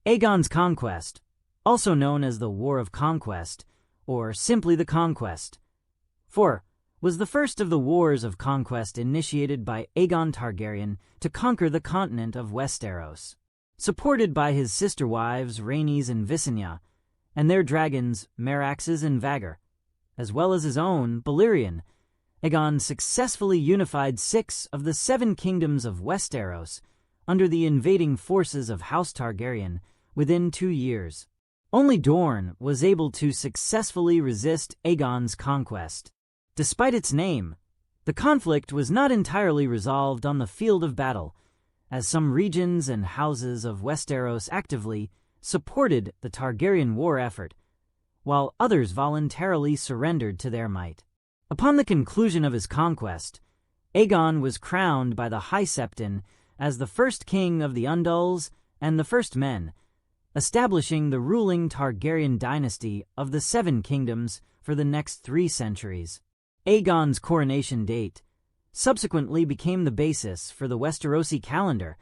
Aegon's Conquest, also known as the War of Conquest, or simply the Conquest. 4. Was the first of the Wars of Conquest initiated by Aegon Targaryen to conquer the continent of Westeros. Supported by his sister wives Rhaenys and Visenya, and their dragons Meraxes and Vhagar, as well as his own Balerion, Aegon successfully unified 6 of the 7 kingdoms of Westeros under the invading forces of House Targaryen within 2 years. Only Dorne was able to successfully resist Aegon's conquest. Despite its name, the conflict was not entirely resolved on the field of battle, as some regions and houses of Westeros actively supported the Targaryen war effort, while others voluntarily surrendered to their might. Upon the conclusion of his conquest, Aegon was crowned by the High Septon as the first king of the Andals and the first men, establishing the ruling Targaryen dynasty of the Seven Kingdoms for the next 3 centuries. Aegon's coronation date subsequently became the basis for the Westerosi calendar,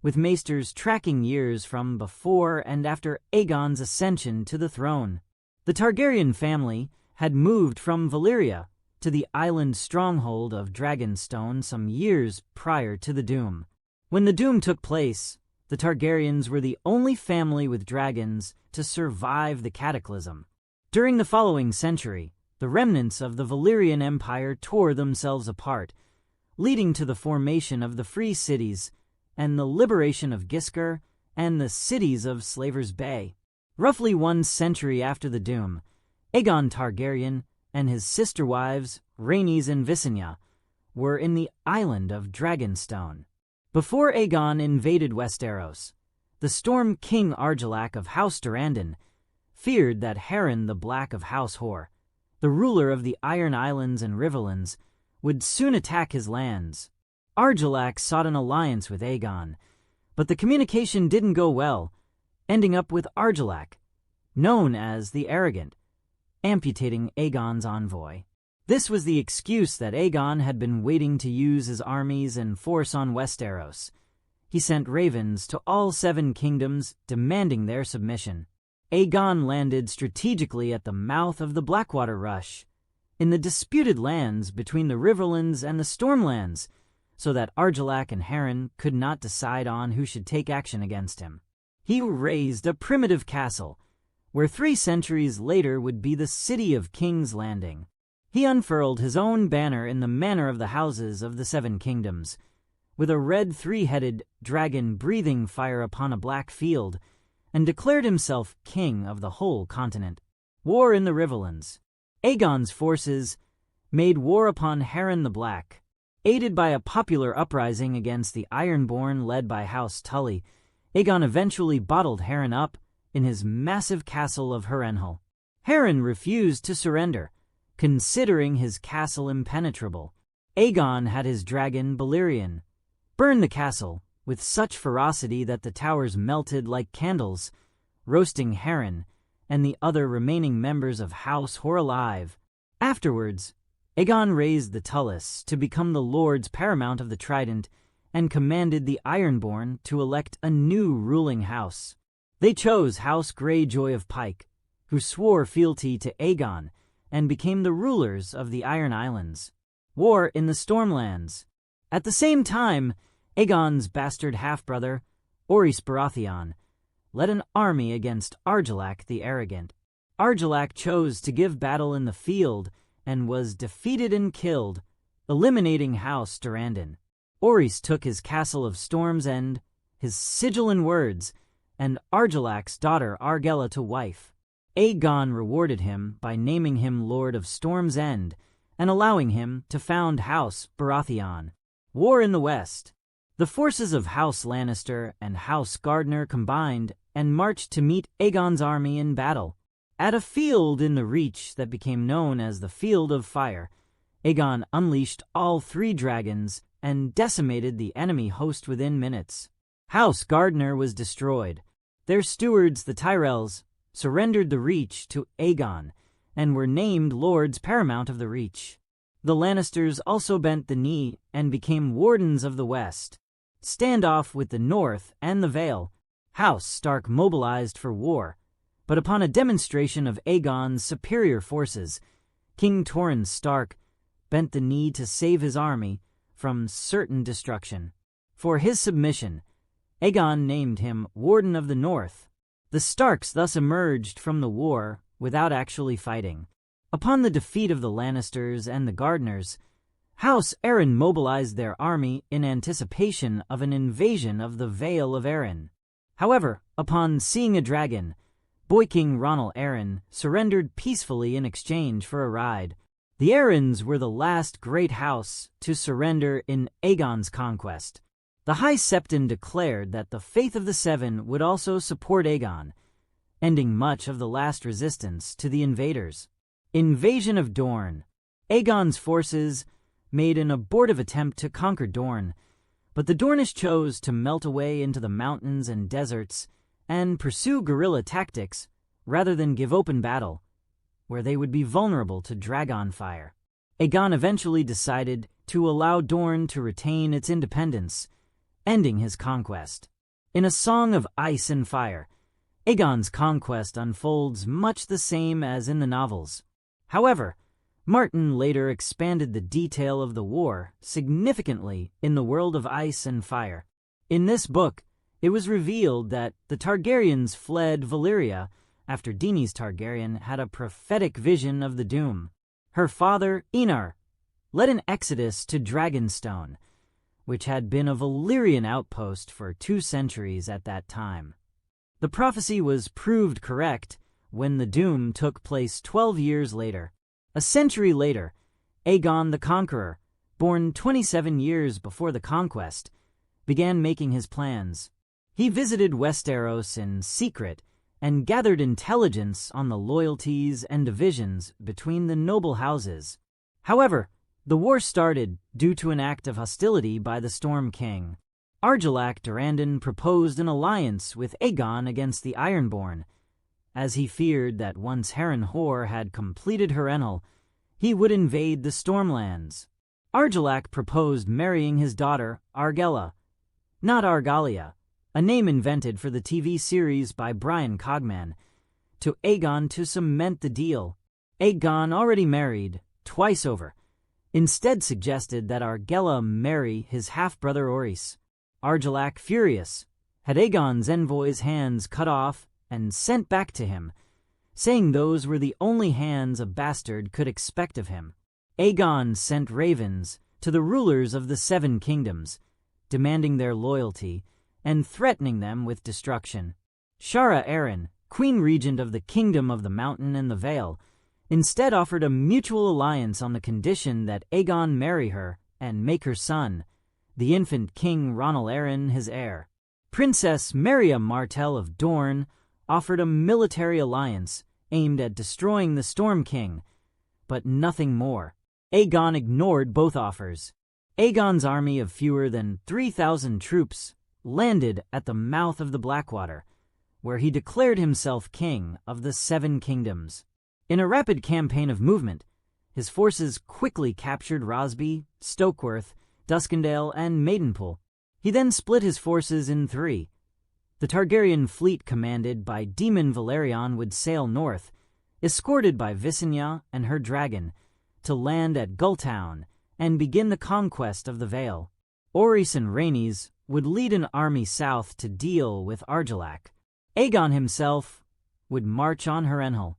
with maesters tracking years from before and after Aegon's ascension to the throne. The Targaryen family had moved from Valyria to the island stronghold of Dragonstone some years prior to the Doom. When the Doom took place, the Targaryens were the only family with dragons to survive the cataclysm. During the following century, the remnants of the Valyrian Empire tore themselves apart, leading to the formation of the Free Cities and the liberation of Giscard and the cities of Slavers Bay. Roughly 1 century after the Doom, Aegon Targaryen and his sister wives, Rhaenys and Visenya, were in the island of Dragonstone. Before Aegon invaded Westeros, the Storm King Argilac of House Targaryen feared that Harren the Black of House Hor, the ruler of the Iron Islands and Riverlands, would soon attack his lands. Argilac sought an alliance with Aegon, but the communication didn't go well, ending up with Argilac, known as the Arrogant, amputating Aegon's envoy. This was the excuse that Aegon had been waiting to use his armies and force on Westeros. He sent ravens to all 7 kingdoms demanding their submission. Aegon landed strategically at the mouth of the Blackwater Rush, in the disputed lands between the Riverlands and the Stormlands, so that Argilac and Harren could not decide on who should take action against him. He raised a primitive castle, where 3 centuries later would be the city of King's Landing. He unfurled his own banner in the manner of the houses of the 7 kingdoms, with a red 3-headed dragon breathing fire upon a black field, and declared himself king of the whole continent. War in the Riverlands. Aegon's forces made war upon Harren the Black. Aided by a popular uprising against the Ironborn led by House Tully, Aegon eventually bottled Harren up in his massive castle of Harrenhal. Harren refused to surrender, considering his castle impenetrable. Aegon had his dragon Balerion burn the castle with such ferocity that the towers melted like candles, roasting Harren and the other remaining members of House Hor alive. Afterwards, Aegon raised the Tullus to become the Lords Paramount of the Trident and commanded the Ironborn to elect a new ruling house. They chose House Greyjoy of Pike, who swore fealty to Aegon and became the rulers of the Iron Islands. War in the Stormlands. At the same time, Aegon's bastard half-brother, Orys Baratheon, led an army against Argilac the Arrogant. Argilac chose to give battle in the field and was defeated and killed, eliminating House Targaryen. Orys took his castle of Storm's End, his sigil and words, and Argilac's daughter Argella to wife. Aegon rewarded him by naming him Lord of Storm's End and allowing him to found House Baratheon. War in the West. The forces of House Lannister and House Gardner combined and marched to meet Aegon's army in battle. At a field in the Reach that became known as the Field of Fire, Aegon unleashed all 3 dragons and decimated the enemy host within minutes. House Gardner was destroyed. Their stewards, the Tyrells, surrendered the Reach to Aegon and were named Lords Paramount of the Reach. The Lannisters also bent the knee and became Wardens of the West. Standoff with the North and the Vale. House Stark mobilized for war, but upon a demonstration of Aegon's superior forces, King Torrhen Stark bent the knee to save his army from certain destruction. For his submission, Aegon named him Warden of the North. The Starks thus emerged from the war without actually fighting. Upon the defeat of the Lannisters and the Gardeners, House Arryn mobilized their army in anticipation of an invasion of the Vale of Arryn. However, upon seeing a dragon, Boy King Rhaenys Arryn surrendered peacefully in exchange for a ride. The Arryns were the last great house to surrender in Aegon's conquest. The High Septon declared that the faith of the Seven would also support Aegon, ending much of the last resistance to the invaders. Invasion of Dorne. Aegon's forces made an abortive attempt to conquer Dorne, but the Dornish chose to melt away into the mountains and deserts and pursue guerrilla tactics rather than give open battle, where they would be vulnerable to dragon fire. Aegon eventually decided to allow Dorne to retain its independence, ending his conquest. In A Song of Ice and Fire, Aegon's conquest unfolds much the same as in the novels. However, Martin later expanded the detail of the war significantly in the world of Ice and Fire. In this book, it was revealed that the Targaryens fled Valyria after Daenerys Targaryen had a prophetic vision of the doom. Her father, Enar, led an exodus to Dragonstone, which had been a Valyrian outpost for 2 centuries at that time. The prophecy was proved correct when the doom took place 12 years later. A century later, Aegon the Conqueror, born 27 years before the conquest, began making his plans. He visited Westeros in secret and gathered intelligence on the loyalties and divisions between the noble houses. However, the war started due to an act of hostility by the Storm King. Argilac Durrandon proposed an alliance with Aegon against the Ironborn, as he feared that once Harrenhal had completed her Enel, he would invade the Stormlands. Argilac proposed marrying his daughter, Argella, not Argalia, a name invented for the TV series by Brian Cogman, to Aegon to cement the deal. Aegon, already married, twice over, instead suggested that Argella marry his half-brother Orys. Argilac, furious, had Aegon's envoys' hands cut off and sent back to him, saying those were the only hands a bastard could expect of him. Aegon sent ravens to the rulers of the Seven Kingdoms, demanding their loyalty and threatening them with destruction. Shara Arryn, Queen Regent of the Kingdom of the Mountain and the Vale, instead offered a mutual alliance on the condition that Aegon marry her and make her son, the infant King Rhaenys Arryn, his heir. Princess Maria Martell of Dorne offered a military alliance aimed at destroying the Storm King, but nothing more. Aegon ignored both offers. Aegon's army of fewer than 3,000 troops landed at the mouth of the Blackwater, where he declared himself king of the Seven Kingdoms. In a rapid campaign of movement, his forces quickly captured Rosby, Stokeworth, Duskendale, and Maidenpool. He then split his forces in 3. The Targaryen fleet commanded by Daemon Balerion would sail north, escorted by Visenya and her dragon, to land at Gulltown and begin the conquest of the Vale. Orys and Rhaenys would lead an army south to deal with Argilac. Aegon himself would march on Harrenhal.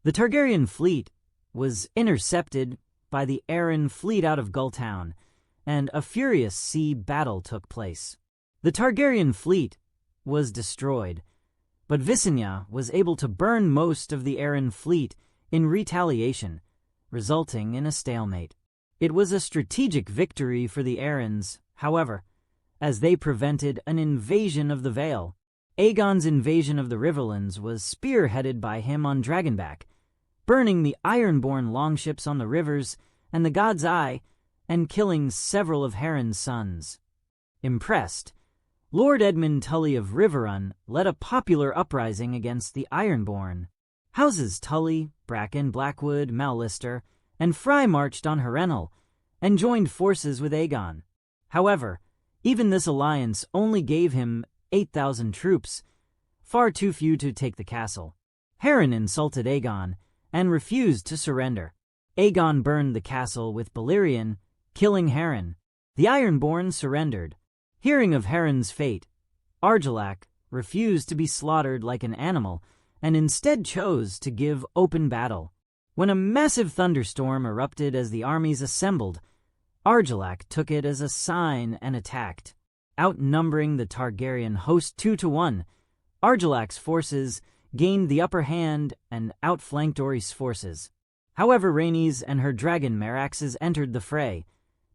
The Targaryen fleet was intercepted by the Arryn fleet out of Gulltown, and a furious sea battle took place. The Targaryen fleet was destroyed, but Visenya was able to burn most of the Arryn fleet in retaliation, resulting in a stalemate. It was a strategic victory for the Arryns, however, as they prevented an invasion of the Vale. Aegon's invasion of the Riverlands was spearheaded by him on Dragonback, burning the Ironborn longships on the rivers and the God's Eye, and killing several of Harren's sons. Impressed, Lord Edmund Tully of Riverrun led a popular uprising against the Ironborn. Houses Tully, Bracken, Blackwood, Mallister, and Frey marched on Harrenhal and joined forces with Aegon. However, even this alliance only gave him 8,000 troops far too few to take the castle. Harren insulted Aegon and refused to surrender. Aegon burned the castle with Balerion, killing Harren. The Ironborn surrendered. Hearing of Harren's fate, Argilac refused to be slaughtered like an animal and instead chose to give open battle. When a massive thunderstorm erupted as the armies assembled, Argilac took it as a sign and attacked. Outnumbering the Targaryen host 2-1, Argilac's forces gained the upper hand and outflanked Orys' forces. However, Rhaenys and her dragon Meraxes entered the fray,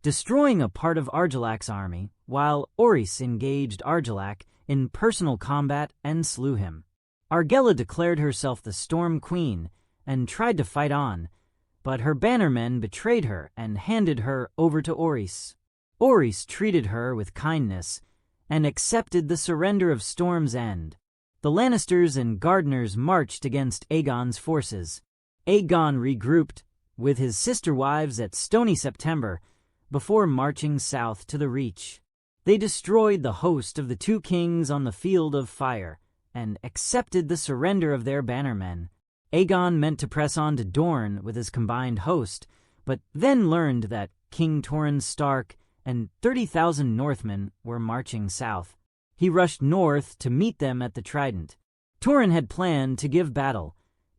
destroying a part of Argilac's army, while Orys engaged Argilac in personal combat and slew him. Argella declared herself the Storm Queen and tried to fight on, but her bannermen betrayed her and handed her over to Orys. Orys treated her with kindness and accepted the surrender of Storm's End. The Lannisters and Gardeners marched against Aegon's forces. Aegon regrouped with his sister wives at Stony September before marching south to the Reach. They destroyed the host of the two kings on the Field of Fire and accepted the surrender of their bannermen. Aegon meant to press on to Dorne with his combined host, but then learned that King Torrhen Stark and 30,000 Northmen were marching south. He rushed north to meet them at the Trident. Torrhen had planned to give battle,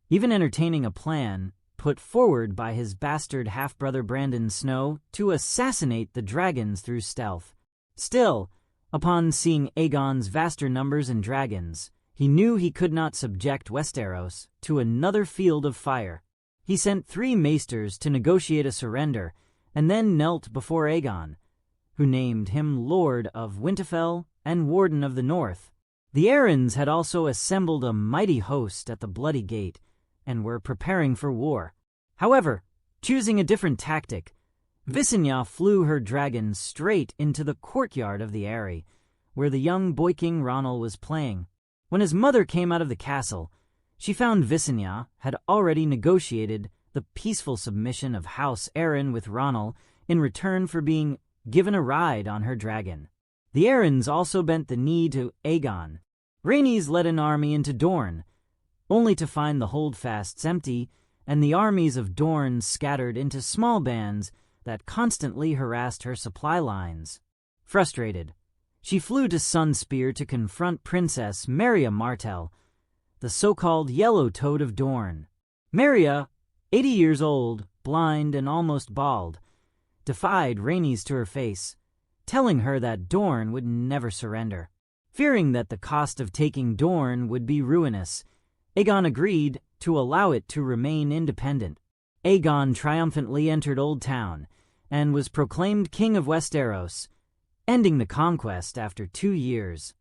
even entertaining a plan put forward by his bastard half-brother Brandon Snow to assassinate the dragons through stealth. Still, upon seeing Aegon's vaster numbers and dragons, he knew he could not subject Westeros to another field of fire. He sent 3 maesters to negotiate a surrender and then knelt before Aegon, who named him Lord of Winterfell and Warden of the North. The Arryns had also assembled a mighty host at the Bloody Gate and were preparing for war. However, choosing a different tactic, Visenya flew her dragon straight into the courtyard of the Eyrie, where the young boy king Ronal was playing. When his mother came out of the castle, she found Visenya had already negotiated the peaceful submission of House Arryn with Ronal in return for being given a ride on her dragon. The Arryns also bent the knee to Aegon. Rhaenys led an army into Dorne, only to find the holdfasts empty and the armies of Dorne scattered into small bands that constantly harassed her supply lines. Frustrated, she flew to Sunspear to confront Princess Merya Martell, the so-called Yellow Toad of Dorne. Merya, 80 years old, blind and almost bald, defied Rhaenys to her face, telling her that Dorne would never surrender. Fearing that the cost of taking Dorne would be ruinous, Aegon agreed to allow it to remain independent. Aegon triumphantly entered Old Town and was proclaimed King of Westeros, ending the conquest after 2 years.